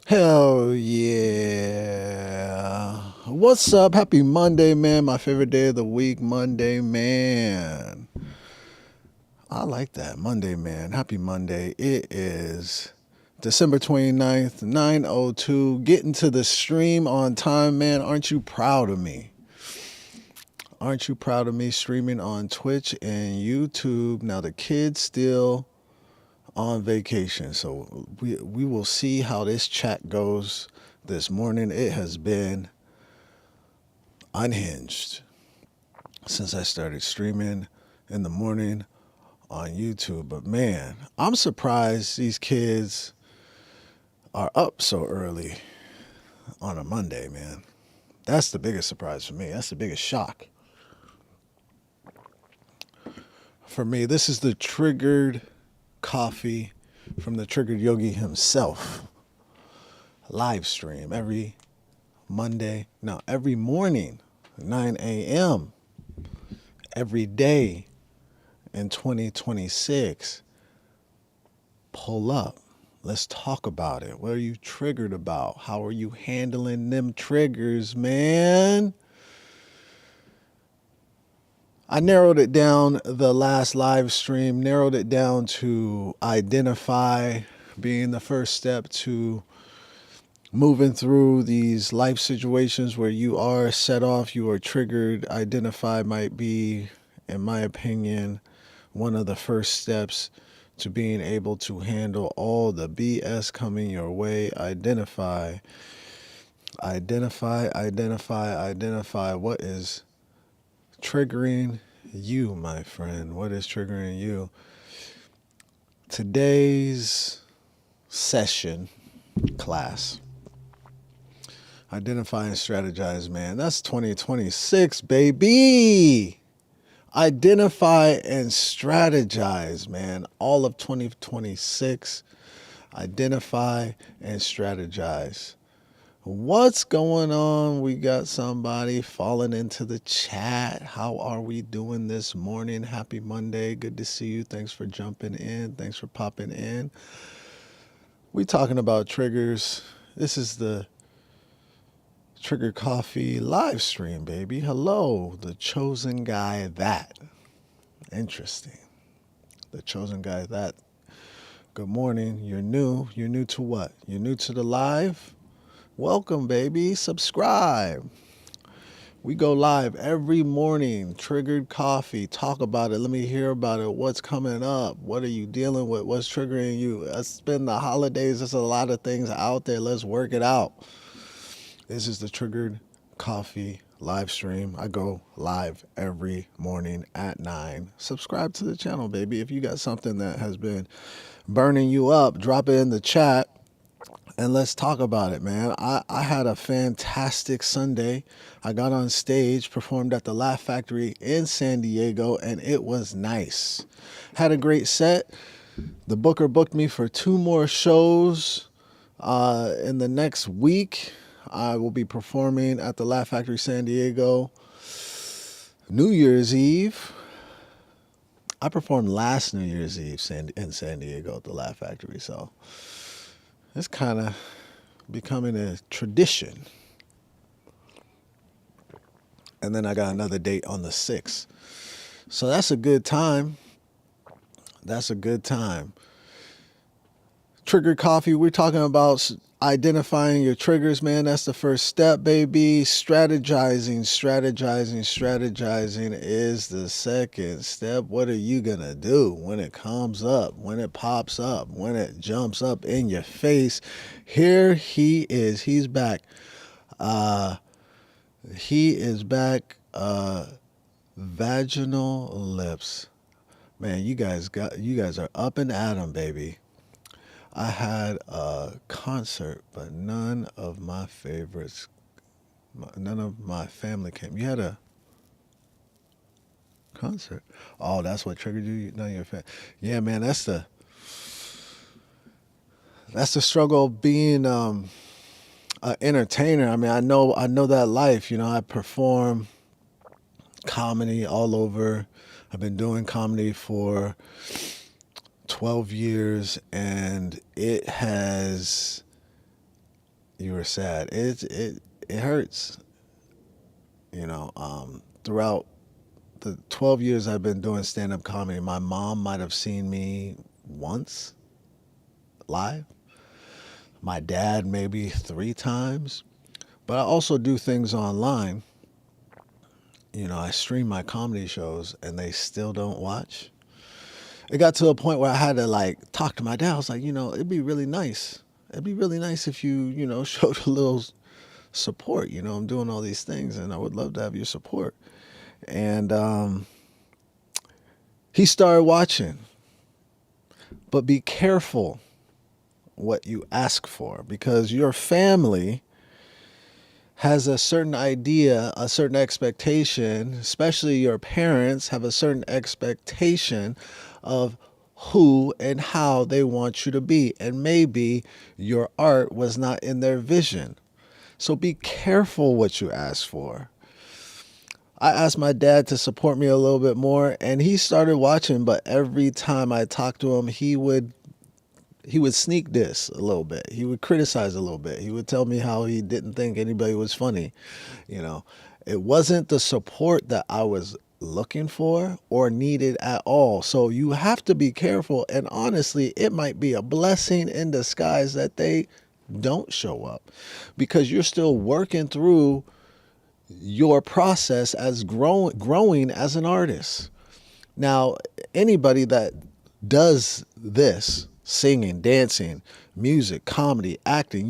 Hell yeah. What's up? Happy Monday, man. My favorite day of the week, Monday, man. I like that. Monday, man. Happy Monday. It is December 29th, 9:02. Getting to the stream on time, man. Aren't you proud of me? Aren't you proud of me streaming on Twitch and YouTube? Now, the kids still on vacation, so we will see how this chat goes this morning. It has been unhinged since I started streaming in the morning on YouTube. But man, I'm surprised these kids are up so early on a Monday, man. That's the biggest surprise for me. That's the biggest shock for me. This is the Triggered Coffee from the Triggered Yogi himself. Live stream every every morning, 9 a.m. every day in 2026. Pull up. Let's talk about it. What are you triggered about? How are you handling them triggers, man? I narrowed it down, the last live stream, narrowed it down to identify being the first step to moving through these life situations where you are set off, you are triggered. Identify might be, in my opinion, one of the first steps to being able to handle all the BS coming your way. Identify what is triggering you, my friend. What is triggering you? Today's session, class. Identify and strategize, man. That's 2026, baby. Identify and strategize, man. All of 2026. Identify and strategize. What's going on? We got somebody falling into the chat. How are we doing this morning? Happy Monday. Good to see you. Thanks for jumping in. Thanks for popping in. We talking about triggers. This is the Trigger Coffee live stream, baby. Hello, the chosen guy that. Interesting. The chosen guy that. Good morning. You're new. You're new to what? You're new to the live? Welcome, baby. Subscribe. We go live every morning. Triggered Coffee. Talk about it. Let me hear about it. What's coming up? What are you dealing with? What's triggering you? It's been the holidays. There's a lot of things out there. Let's work it out. This is the Triggered Coffee live stream. I go live every morning at 9. Subscribe to the channel, baby. If you got something that has been burning you up, drop it in the chat and let's talk about it, man. I had a fantastic Sunday. I got on stage, performed at the Laugh Factory in San Diego, and it was nice. Had a great set. The booker booked me for 2 more shows in the next week. I will be performing at the Laugh Factory San Diego New Year's Eve. I performed last New Year's Eve in San Diego at the Laugh Factory, so it's kind of becoming a tradition. And then I got another date on the 6th. So that's a good time. That's a good time. Trigger Coffee, we're talking about identifying your triggers, man. That's the first step, baby. Strategizing is the second step. What are you going to do when it comes up, when it pops up, when it jumps up in your face? Here he is. He's back. He is back. Vaginal lips. Man, you guys are up and at 'em, baby. I had a concert, but none of my favorites, none of my family came. You had a concert? Oh, that's what triggered you? None of your family. Yeah, man, that's the struggle of being an entertainer. I mean, I know that life. You know, I perform comedy all over. I've been doing comedy for 12 years, and it has You were sad. It hurts. Throughout the 12 years I've been doing stand up comedy, my mom might have seen me once live. My dad maybe 3 times. But I also do things online. I stream my comedy shows and they still don't watch. It got to a point where I had to like talk to my dad. I was like, it'd be really nice. It'd be really nice if you, showed a little support. I'm doing all these things and I would love to have your support. And he started watching. But be careful what you ask for because your family has a certain idea, a certain expectation, especially your parents have a certain expectation of who and how they want you to be. And maybe your art was not in their vision. So be careful what you ask for. I asked my dad to support me a little bit more and he started watching, but every time I talked to him, he would sneak diss a little bit. He would criticize a little bit. He would tell me how he didn't think anybody was funny. You know, it wasn't the support that I was looking for or needed at all. So you have to be careful. And honestly, it might be a blessing in disguise that they don't show up because you're still working through your process as growing as an artist. Now, anybody that does this, singing, dancing, music, comedy, acting,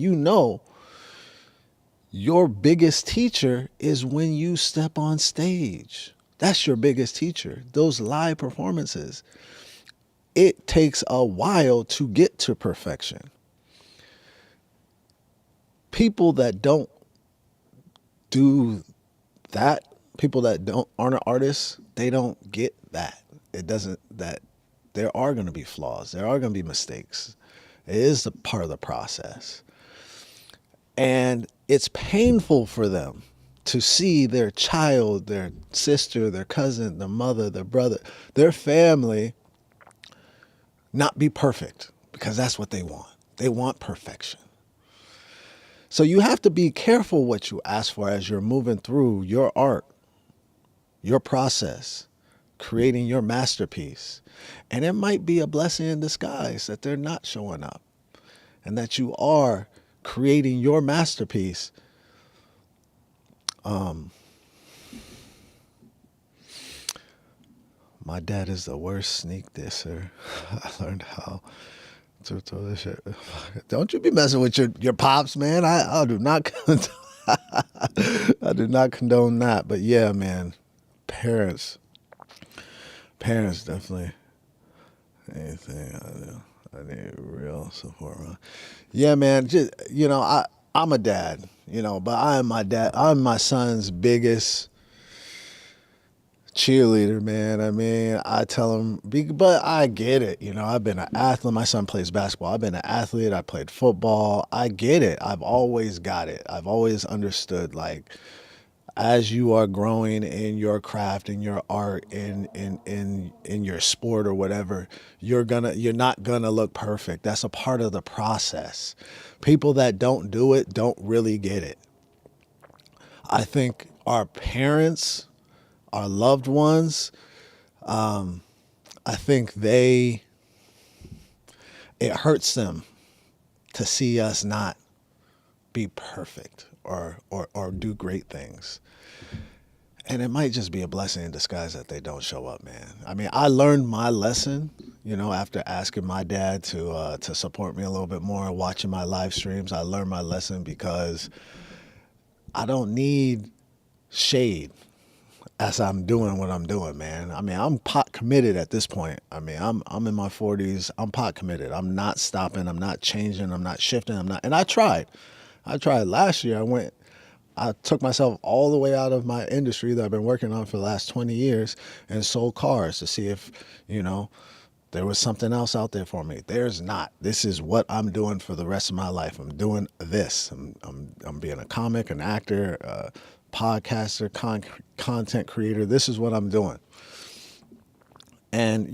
your biggest teacher is when you step on stage. That's your biggest teacher. Those live performances. It takes a while to get to perfection. People that don't do that, people that aren't artists, they don't get that. It doesn't, that there are going to be flaws. There are going to be mistakes. It is a part of the process. And it's painful for them to see their child, their sister, their cousin, their mother, their brother, their family not be perfect because that's what they want. They want perfection. So you have to be careful what you ask for as you're moving through your art, your process, creating your masterpiece. And it might be a blessing in disguise that they're not showing up and that you are creating your masterpiece. My dad is the worst sneak disser. I learned how to throw this shit. Don't you be messing with your pops, man. I do not I do not condone that. But yeah, man, parents definitely. Anything I do, I need real support. Man. Yeah, man. Just I'm a dad. But I am my dad. I'm my son's biggest cheerleader, man. I mean, I tell him, but I get it. I've been an athlete. My son plays basketball. I've been an athlete. I played football. I get it. I've always got it. I've always understood, like, as you are growing in your craft, in your art, in your sport or whatever, you're not gonna look perfect. That's a part of the process. People that don't do it don't really get it. I think our parents, our loved ones, I think it hurts them to see us not be perfect or do great things. And it might just be a blessing in disguise that they don't show up, man. I mean, I learned my lesson, after asking my dad to support me a little bit more, watching my live streams. I learned my lesson because I don't need shade as I'm doing what I'm doing, man. I mean, I'm pot committed at this point. I mean, I'm in my 40s. I'm pot committed. I'm not stopping. I'm not changing. I'm not shifting. And I tried. Last year. I took myself all the way out of my industry that I've been working on for the last 20 years and sold cars to see if, there was something else out there for me. There's not. This is what I'm doing for the rest of my life. I'm doing this. I'm being a comic, an actor, podcaster, content creator. This is what I'm doing. And,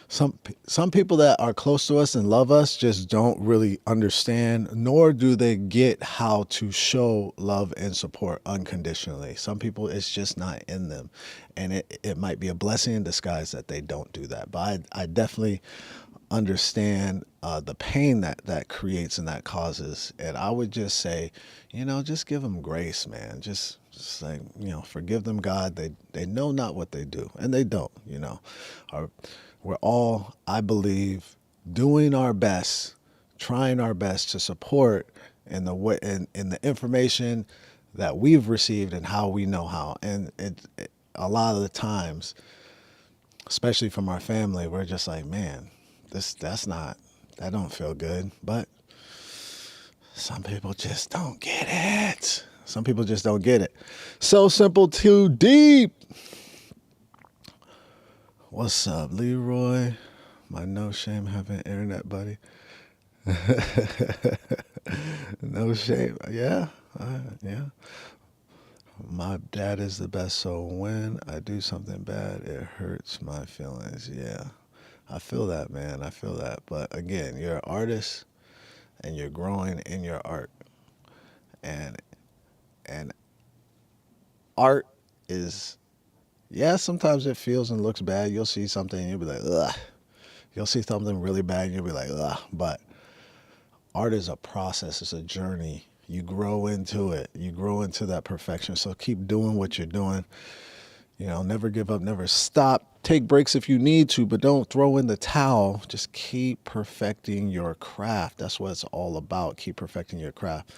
Some people that are close to us and love us just don't really understand, nor do they get how to show love and support unconditionally. Some people, it's just not in them, and it might be a blessing in disguise that they don't do that. But I definitely understand the pain that creates and that causes. And I would just say, just give them grace, man. Just like, forgive them, God. They know not what they do, and they don't. Our, we're all, I believe, doing our best, trying our best to support in the way in the information that we've received and how we know how. And a lot of the times, especially from our family, we're just like, man, that don't feel good. But some people just don't get it. Some people just don't get it. So simple, too deep. What's up, Leroy? My no shame having internet buddy. No shame. Yeah. Yeah. My dad is the best, so when I do something bad, it hurts my feelings. Yeah. I feel that, man. I feel that. But again, you're an artist and you're growing in your art. And and art is, yeah, sometimes it feels and looks bad. You'll see something and you'll be like, ugh. You'll see something really bad and you'll be like, ugh. But art is a process, it's a journey. You grow into it. You grow into that perfection. So keep doing what you're doing. Never give up, never stop. Take breaks if you need to, but don't throw in the towel. Just keep perfecting your craft. That's what it's all about. Keep perfecting your craft.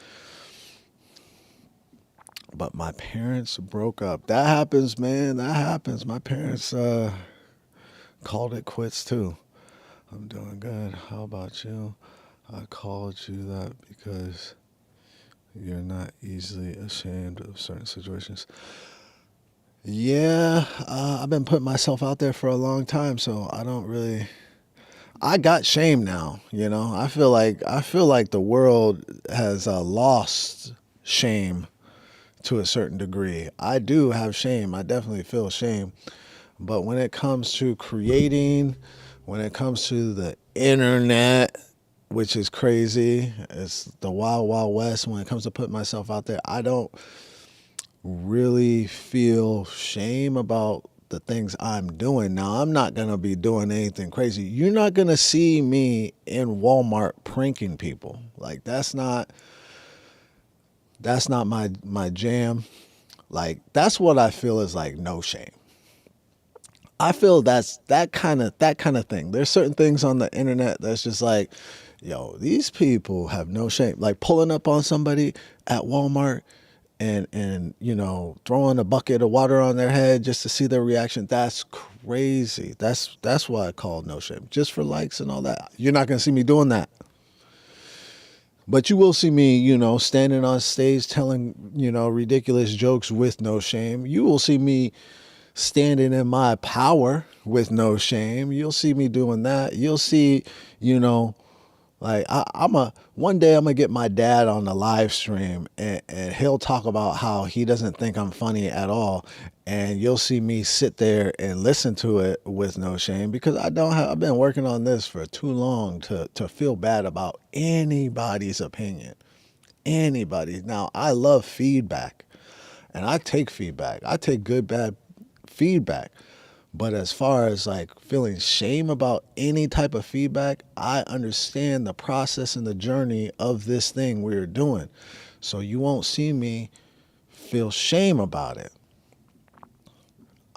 But my parents broke up. That happens, man. That happens. My parents called it quits too. I'm doing good. How about you? I called you that because you're not easily ashamed of certain situations. Yeah, I've been putting myself out there for a long time, so I don't really. I got shame now. I feel like the world has lost shame to a certain degree. I do have shame. I definitely feel shame. But when it comes to creating, when it comes to the internet, which is crazy, it's the wild, wild west. When it comes to putting myself out there, I don't really feel shame about the things I'm doing. Now, I'm not going to be doing anything crazy. You're not going to see me in Walmart pranking people. Like that's not my jam. Like that's what I feel is like no shame. I feel that's that kind of thing. There's certain things on the internet that's just like, yo, these people have no shame. Like pulling up on somebody at Walmart and throwing a bucket of water on their head just to see their reaction. That's crazy. That's why I call no shame. Just for likes and all that. You're not gonna see me doing that. But you will see me, standing on stage telling, ridiculous jokes with no shame. You will see me standing in my power with no shame. You'll see me doing that. You'll see, you know, like one day I'm gonna get my dad on the live stream and he'll talk about how he doesn't think I'm funny at all. And you'll see me sit there and listen to it with no shame because I've been working on this for too long to feel bad about anybody's opinion. Anybody. Now I love feedback and I take feedback. I take good, bad feedback. But as far as like feeling shame about any type of feedback, I understand the process and the journey of this thing we're doing. So you won't see me feel shame about it.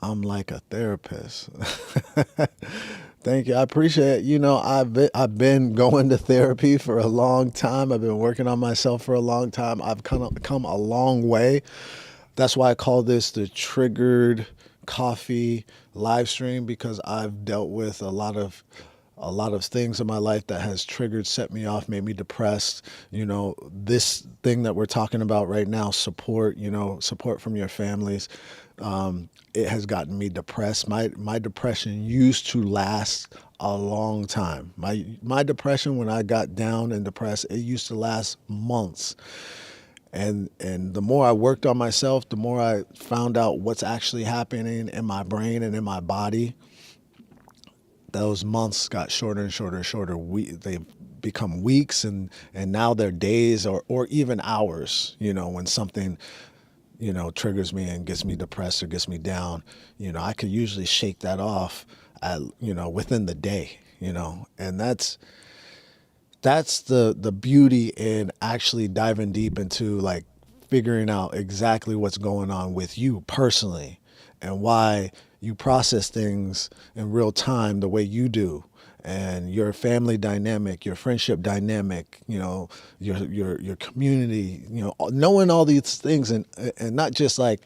I'm like a therapist. Thank you. I appreciate it. I've been going to therapy for a long time. I've been working on myself for a long time. I've come a long way. That's why I call this the Triggered Coffee live stream because I've dealt with a lot of things in my life that has triggered, set me off, made me depressed. This thing that we're talking about right now, support from your families. It has gotten me depressed. My depression used to last a long time. My depression, when I got down and depressed, it used to last months. And the more I worked on myself, the more I found out what's actually happening in my brain and in my body. those months got shorter and shorter and shorter. They become weeks, and now they're days or even hours. When something triggers me and gets me depressed or gets me down, I could usually shake that off within the day. And that's the beauty in actually diving deep into like figuring out exactly what's going on with you personally and why you process things in real time the way you do, and your family dynamic, your friendship dynamic, your community, knowing all these things, and not just like,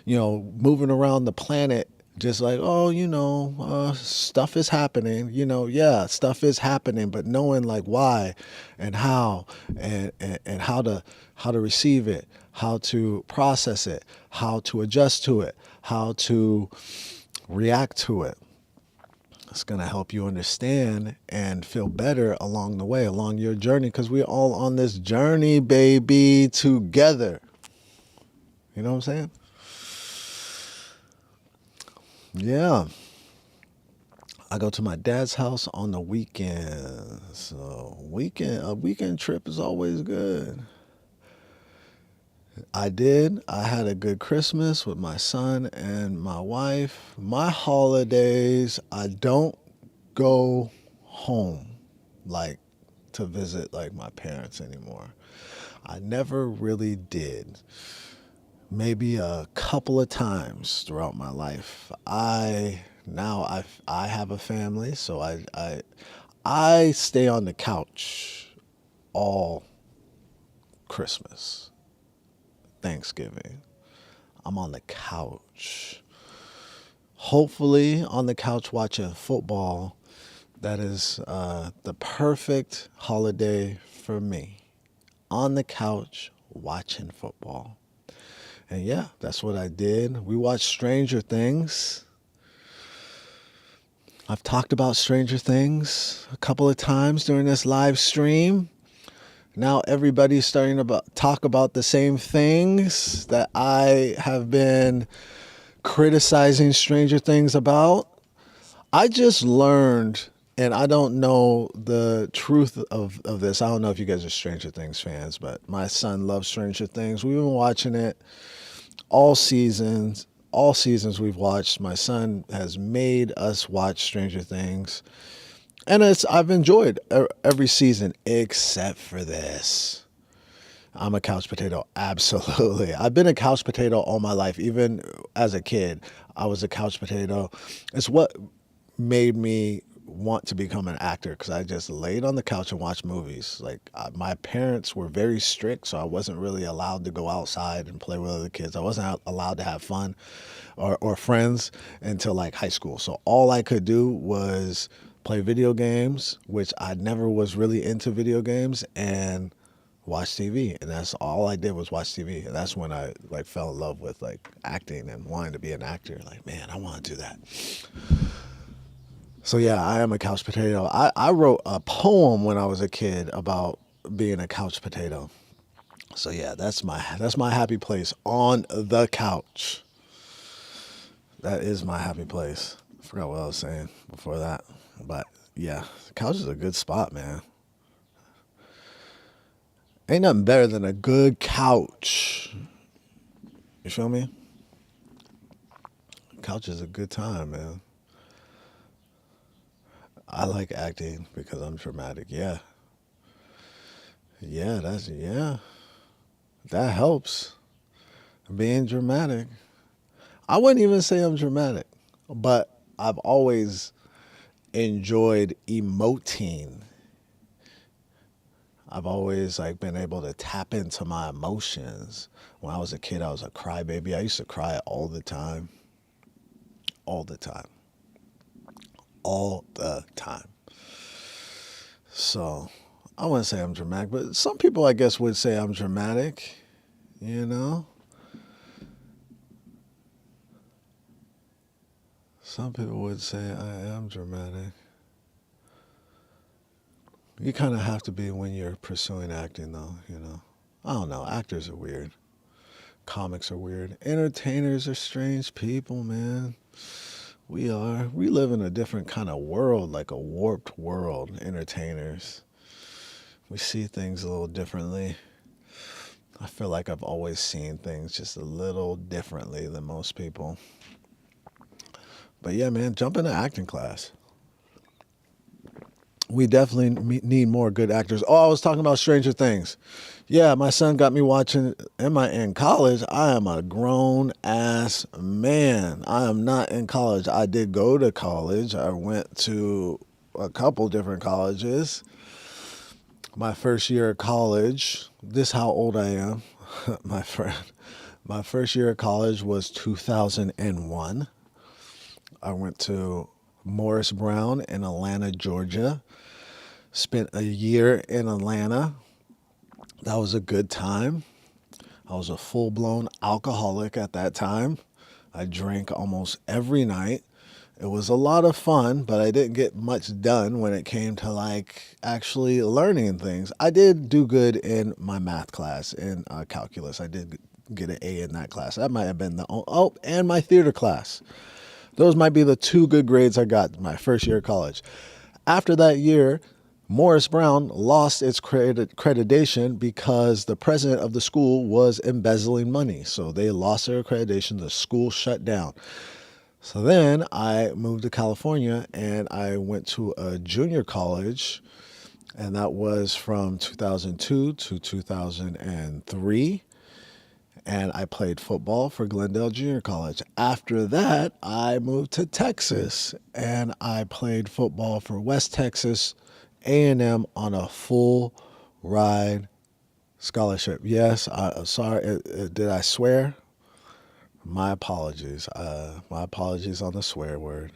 moving around the planet just like, oh, stuff is happening, yeah, stuff is happening, but knowing like why and how, and how to receive it, how to process it, how to adjust to it, how to react to it. It's going to help you understand and feel better along the way, along your journey, because we're all on this journey, baby, together. You know what I'm saying? Yeah. I go to my dad's house on the weekend. So a weekend trip is always good. I had a good Christmas with my son and my wife. My holidays, I don't go home like to visit like my parents anymore. I never really did. Maybe a couple of times throughout my life. I have a family, so I stay on the couch all Christmas, Thanksgiving. I'm on the couch. Hopefully on the couch watching football. That is the perfect holiday for me. On the couch watching football. And yeah, that's what I did. We watched Stranger Things. I've talked about Stranger Things a couple of times during this live stream. Now everybody's starting to talk about the same things that I have been criticizing Stranger Things about. I just learned, and I don't know the truth of this. I don't know if you guys are Stranger Things fans, but my son loves Stranger Things. We've been watching it all seasons. All seasons we've watched. My son has made us watch Stranger Things. And I've enjoyed every season except for this. I'm a couch potato, absolutely. I've been a couch potato all my life. Even as a kid, I was a couch potato. It's what made me want to become an actor, because I just laid on the couch and watched movies. Like my parents were very strict, so I wasn't really allowed to go outside and play with other kids. I wasn't allowed to have fun or friends until like high school. So all I could do was play video games, which I never was really into video games, and watch TV. And that's all I did was watch TV. And that's when I like fell in love with like acting and wanting to be an actor. Like, man, I want to do that. So yeah, I am a couch potato. I wrote a poem when I was a kid about being a couch potato. So yeah, that's my happy place, on the couch. That is my happy place. I forgot what I was saying before that. But yeah, the couch is a good spot, man. Ain't nothing better than a good couch. You feel me? Couch is a good time, man. I like acting because I'm dramatic. Yeah. Yeah. That helps. Being dramatic. I wouldn't even say I'm dramatic, but I've always enjoyed emoting. I've always like been able to tap into my emotions. When I was a kid, I was a crybaby. I used to cry all the time. All the time. All the time. So I wouldn't say I'm dramatic, but some people I guess would say I'm dramatic, you know? Some people would say I am dramatic. You kind of have to be when you're pursuing acting, though, you know. I don't know. Actors are weird. Comics are weird. Entertainers are strange people, man. We live in a different kind of world, like a warped world, entertainers. We see things a little differently. I feel like I've always seen things just a little differently than most people. But yeah, man, jump into acting class. We definitely need more good actors. Oh, I was talking about Stranger Things. Yeah, my son got me watching. Am I in college? I am a grown ass man. I am not in college. I did go to college. I went to a couple different colleges. My first year of college, this is how old I am, my friend. My first year of college was 2001. I went to Morris Brown in Atlanta, Georgia. Spent a year in Atlanta. That was a good time. I was a full blown alcoholic at that time. I drank almost every night. It was a lot of fun, but I didn't get much done when it came to like actually learning things. I did do good in my math class in calculus. I did get an A in that class. That might have been and my theater class. Those might be the two good grades I got my first year of college. After that year, Morris Brown lost its accreditation because the president of the school was embezzling money. So they lost their accreditation. The school shut down. So then I moved to California and I went to a junior college, and that was from 2002 to 2003. And I played football for Glendale Junior College. After that, I moved to Texas and I played football for West Texas A&M on a full ride scholarship. Yes, sorry, did I swear? My apologies. My apologies on the swear word.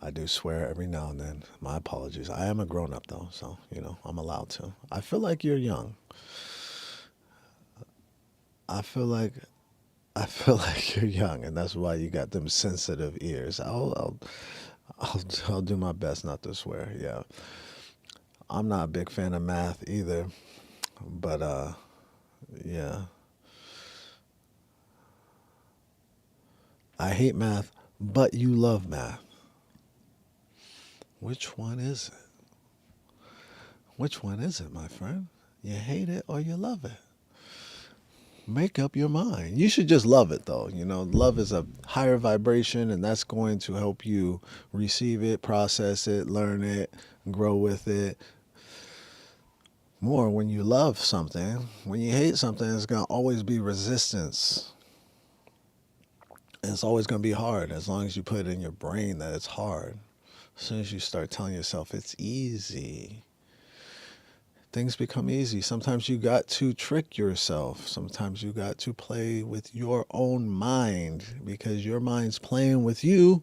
I do swear every now and then. My apologies. I am a grown up though, so I'm allowed to. I feel like you're young. I feel like I feel like you're young, and that's why you got them sensitive ears. I'll do my best not to swear. Yeah, I'm not a big fan of math either, but yeah, I hate math, but you love math. Which one is it? Which one is it, my friend? You hate it or you love it? Make up your mind. You should just love it though. Love is a higher vibration, and that's going to help you receive it, process it, learn it, grow with it more when you love something. When you hate something, it's going to always be resistance. And it's always going to be hard as long as you put it in your brain that it's hard. As soon as you start telling yourself it's easy, things become easy. Sometimes you got to trick yourself. Sometimes you got to play with your own mind because your mind's playing with you.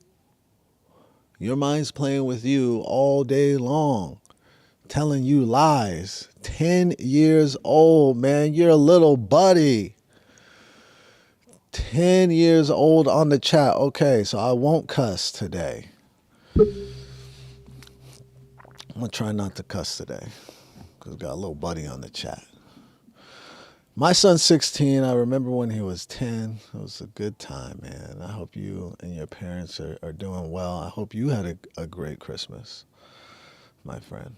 Your mind's playing with you all day long, telling you lies. 10 years old, man. You're a little buddy. 10 years old on the chat. Okay, so I won't cuss today. I'm going to try not to cuss today. Because got a little buddy on the chat. My son's 16. I remember when he was 10. It was a good time, man. I hope you and your parents are doing well. I hope you had a great Christmas, my friend.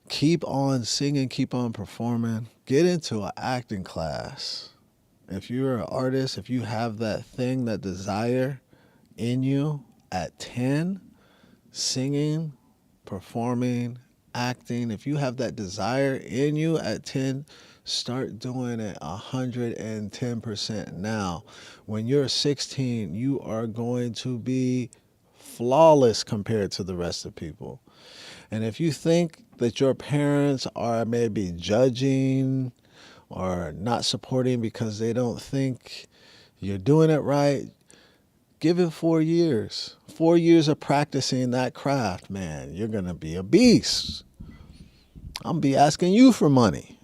Keep on singing, keep on performing. Get into an acting class. If you're an artist, if you have that thing, that desire in you at 10, singing, performing, acting, if you have that desire in you at 10, start doing it 110% now. When you're 16, you are going to be flawless compared to the rest of people. And if you think that your parents are maybe judging or not supporting because they don't think you're doing it right, give it 4 years. 4 years of practicing that craft, man. You're going to be a beast. I'm going to be asking you for money.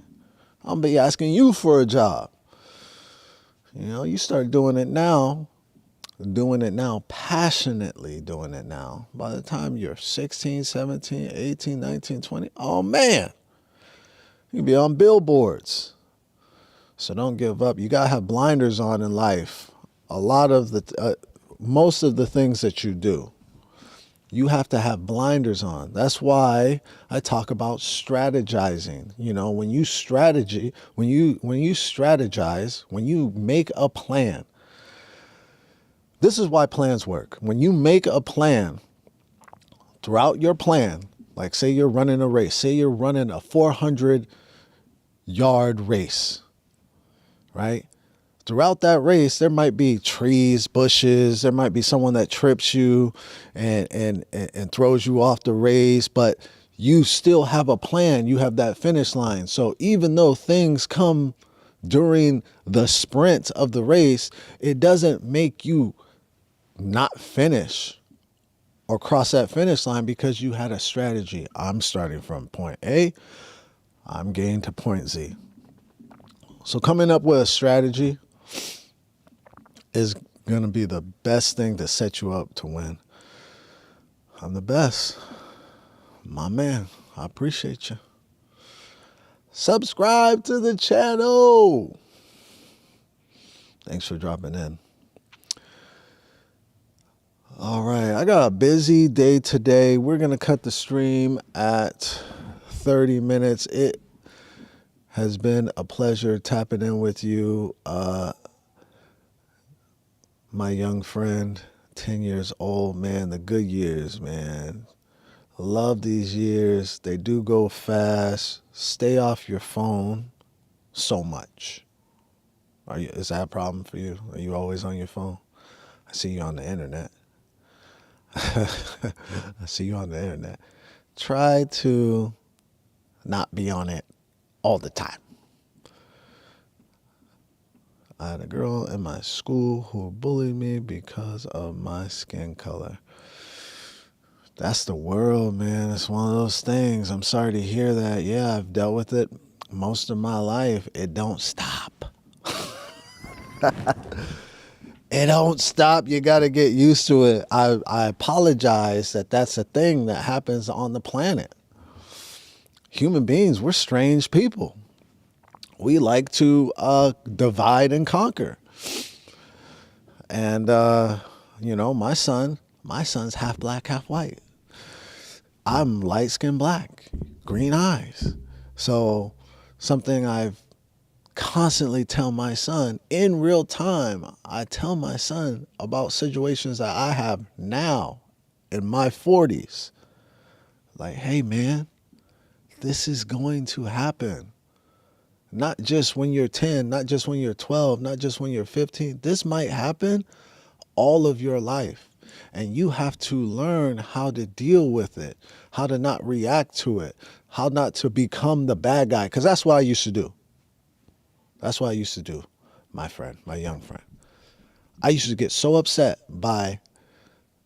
I'm going to be asking you for a job. You start doing it now, passionately doing it now. By the time you're 16, 17, 18, 19, 20, oh man, you'll be on billboards. So don't give up. You got to have blinders on in life. A lot of the most of the things that you do. You have to have blinders on. That's why I talk about strategizing. You know, when you strategize, when you make a plan, this is why plans work. When you make a plan, throughout your plan, like say you're running a race, say you're running a 400-yard race, right? Throughout that race, there might be trees, bushes, there might be someone that trips you and throws you off the race, but you still have a plan. You have that finish line. So even though things come during the sprint of the race, it doesn't make you not finish or cross that finish line because you had a strategy. I'm starting from point A, I'm getting to point Z. So coming up with a strategy is going to be the best thing to set you up to win. I'm the best. My man, I appreciate you. Subscribe to the channel. Thanks for dropping in. All right, I got a busy day today. We're going to cut the stream at 30 minutes. It has been a pleasure tapping in with you. My young friend, 10 years old, man, the good years, man. Love these years. They do go fast. Stay off your phone so much. Is that a problem for you? Are you always on your phone? I see you on the internet. I see you on the internet. Try to not be on it all the time. I had a girl in my school who bullied me because of my skin color. That's the world, man. It's one of those things. I'm sorry to hear that. Yeah, I've dealt with it most of my life. It don't stop. It don't stop. You got to get used to it. I apologize that that's a thing that happens on the planet. Human beings, we're strange people. We like to divide and conquer. And, my son's half black, half white. I'm light-skinned black, green eyes. So something I've constantly tell my son in real time, I tell my son about situations that I have now in my 40s. Like, hey, man, this is going to happen. Not just when you're 10, not just when you're 12, not just when you're 15. This might happen all of your life. And you have to learn how to deal with it, how to not react to it, how not to become the bad guy. Because that's what I used to do. That's what I used to do, my friend, my young friend. I used to get so upset by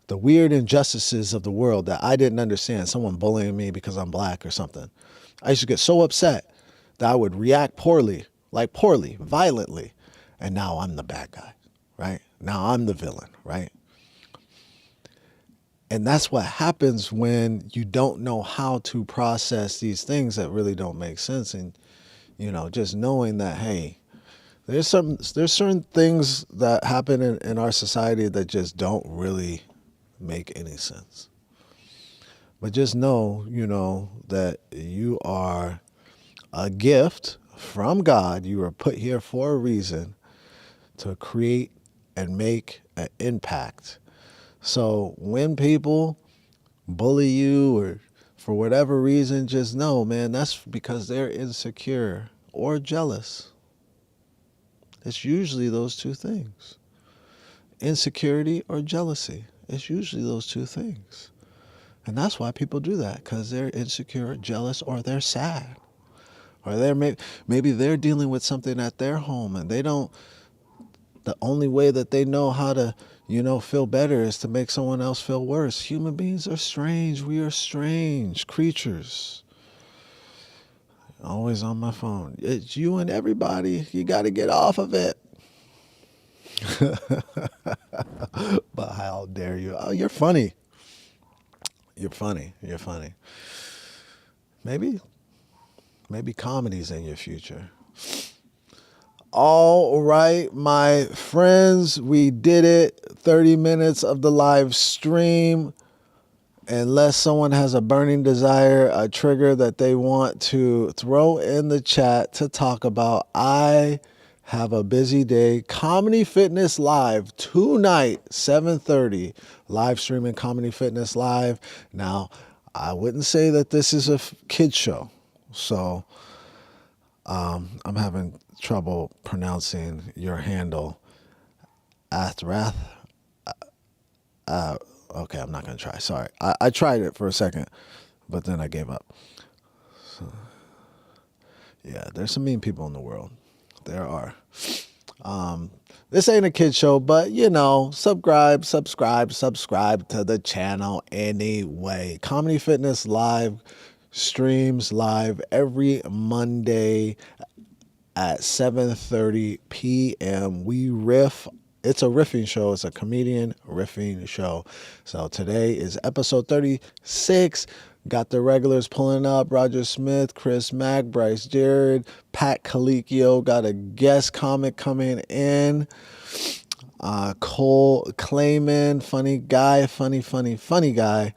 the weird injustices of the world that I didn't understand. Someone bullying me because I'm black or something. I used to get so upset that I would react poorly, violently. And now I'm the bad guy, right? Now I'm the villain, right? And that's what happens when you don't know how to process these things that really don't make sense. And, just knowing that, hey, there's certain things that happen in our society that just don't really make any sense. But just know, that you are a gift from God. You are put here for a reason to create and make an impact. So when people bully you or for whatever reason, just know, man, that's because they're insecure or jealous. It's usually those two things. Insecurity or jealousy. It's usually those two things. And that's why people do that, because they're insecure, jealous, or they're sad. Or maybe they're dealing with something at their home and the only way that they know how to, feel better is to make someone else feel worse. Human beings are strange. We are strange creatures. Always on my phone. It's you and everybody. You got to get off of it. But how dare you? Oh, you're funny. You're funny. You're funny. Maybe comedy's in your future. All right, my friends, we did it. 30 minutes of the live stream. Unless someone has a burning desire, a trigger that they want to throw in the chat to talk about, I have a busy day. Comedy Fitness Live tonight, 7:30. Live streaming Comedy Fitness Live. Now, I wouldn't say that this is a kid show, so I'm having trouble pronouncing your handle. Athrath. Okay, I'm not going to try. Sorry. I tried it for a second, but then I gave up. So, yeah, there's some mean people in the world. There are. This ain't a kid show, but, subscribe to the channel anyway. Comedy Fitness Live streams live every Monday at 7:30 p.m. We riff. It's a riffing show. It's a comedian riffing show. So today is episode 36. Got the regulars pulling up. Roger Smith, Chris Mack, Bryce Jared, Pat Colicchio. Got a guest comic coming in. Cole Clayman, funny guy, funny guy.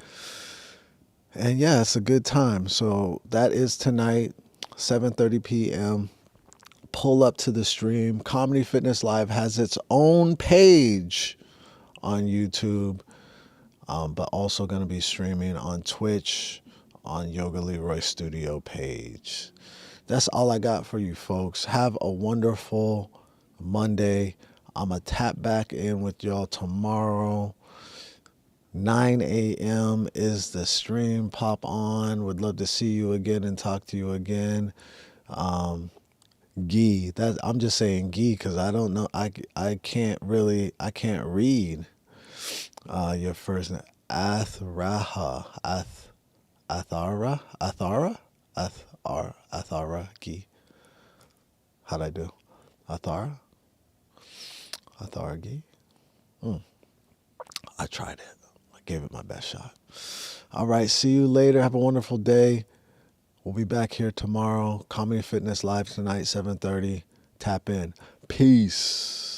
And yeah, it's a good time. So that is tonight, 7:30 p.m. Pull up to the stream. Comedy Fitness Live has its own page on YouTube, but also going to be streaming on Twitch, on Yoga Leroy Studio page. That's all I got for you folks. Have a wonderful Monday. I'm going to tap back in with y'all tomorrow. 9 a.m. is the stream. Pop on. Would love to see you again and talk to you again. Gee, I'm just saying Gee because I don't know. I can't read your first name. Athara Gee. How'd I do? Athara Gee. I tried it. I gave it my best shot. All right, see you later. Have a wonderful day. We'll be back here tomorrow. Comedy Fitness Live tonight, 7:30. Tap in. Peace.